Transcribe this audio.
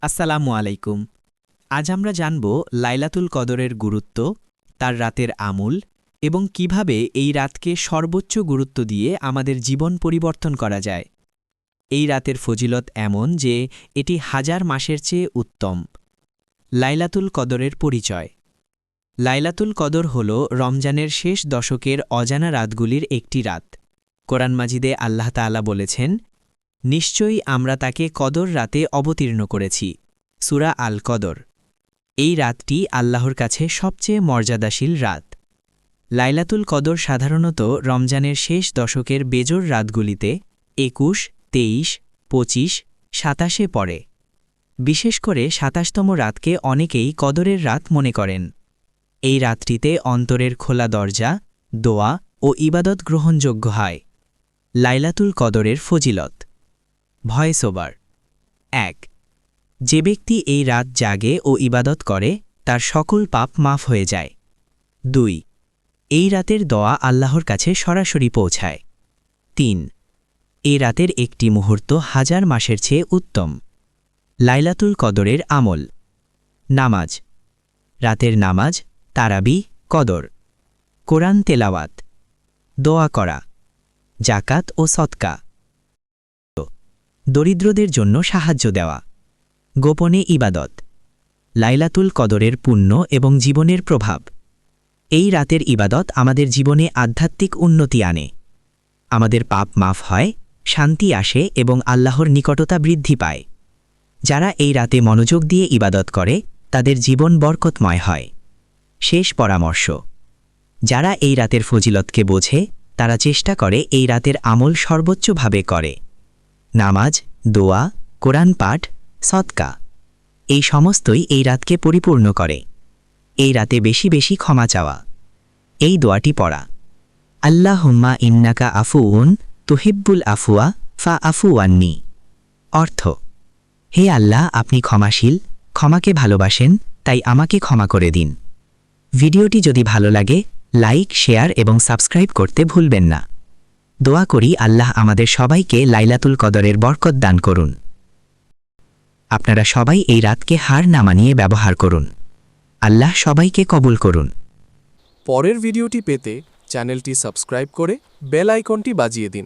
আসসালামু আলাইকুম। আজ আমরা জানব লাইলাতুল কদরের গুরুত্ব, তার রাতের আমূল এবং কিভাবে এই রাতকে সর্বোচ্চ গুরুত্ব দিয়ে আমাদের জীবন পরিবর্তন করা যায়। এই রাতের ফজিলত এমন যে এটি হাজার মাসের চেয়ে উত্তম। লাইলাতুল কদরের পরিচয়। লাইলাতুল কদর হল রমজানের শেষ দশকের অজানা রাতগুলির একটি রাত। কোরআন মাজিদে আল্লাহ তাআলা বলেছেন, নিশ্চয়ই আমরা তাকে কদর রাতে অবতীর্ণ করেছি। সূরা আল কদর। এই রাতটি আল্লাহর কাছে সবচেয়ে মর্যাদাশীল রাত। লাইলাতুল কদর সাধারণত রমজানের শেষ দশকের বেজোর রাতগুলিতে ২১, ২৩, ২৫, ২৭-এ পড়ে। বিশেষ করে ২৭তম রাতকে অনেকেই কদরের রাত মনে করেন। এই রাতটিতে অন্তরের খোলা দরজা, দোয়া ও ইবাদত গ্রহণযোগ্য হয়। লাইলাতুল কদরের ফজিলত। Voice over. ১. যে ব্যক্তি এই রাত জাগে ও ইবাদত করে তার সকল পাপ মাফ হয়ে যায়। ২. এই রাতের দোয়া আল্লাহর কাছে সরাসরি পৌঁছায়। ৩. এই রাতের একটি মুহূর্ত হাজার মাসের চেয়ে উত্তম। লাইলাতুল কদরের আমল। নামাজ। রাতের নামাজ, তারাবি, কদর। কোরআন তেলাওয়াত। দোয়া করা। জাকাত ও সদকা। দরিদ্রদের জন্য সাহায্য দেওয়া। গোপনে ইবাদত। লাইলাতুল কদরের পুণ্য এবং জীবনের প্রভাব। এই রাতের ইবাদত আমাদের জীবনে আধ্যাত্মিক উন্নতি আনে। আমাদের পাপ মাফ হয়, শান্তি আসে এবং আল্লাহর নিকটতা বৃদ্ধি পায়। যারা এই রাতে মনোযোগ দিয়ে ইবাদত করে তাদের জীবন বরকতময় হয়। শেষ পরামর্শ। যারা এই রাতের ফজিলতকে বোঝে তারা চেষ্টা করে এই রাতের আমল সর্বোচ্চভাবে করে। নামাজ, দোয়া, কোরআন পাঠ, সদকা, এই সমস্তই এই রাতকে পরিপূর্ণ করে। এই রাতে বেশি বেশি ক্ষমা চাওয়া। এই দোয়াটি পড়া, আল্লাহুম্মা ইন্নাকা আফুউন তুহিব্বুল আফুয়া ফা আফু আন্নি। অর্থ, হে আল্লাহ, আপনি ক্ষমাশীল, ক্ষমাকে ভালোবাসেন, তাই আমাকে ক্ষমা করে দিন। ভিডিওটি যদি ভালো লাগে লাইক, শেয়ার এবং সাবস্ক্রাইব করতে ভুলবেন না। দোয়া করি আল্লাহ আমাদের সবাইকে লাইলাতুল কদরের বরকত দান করুন। আপনারা সবাই এই রাতকে হার না মানিয়ে ব্যবহার করুন। আল্লাহ সবাইকে কবুল করুন। পরের ভিডিওটি পেতে চ্যানেলটি সাবস্ক্রাইব করে বেল আইকনটি বাজিয়ে দিন।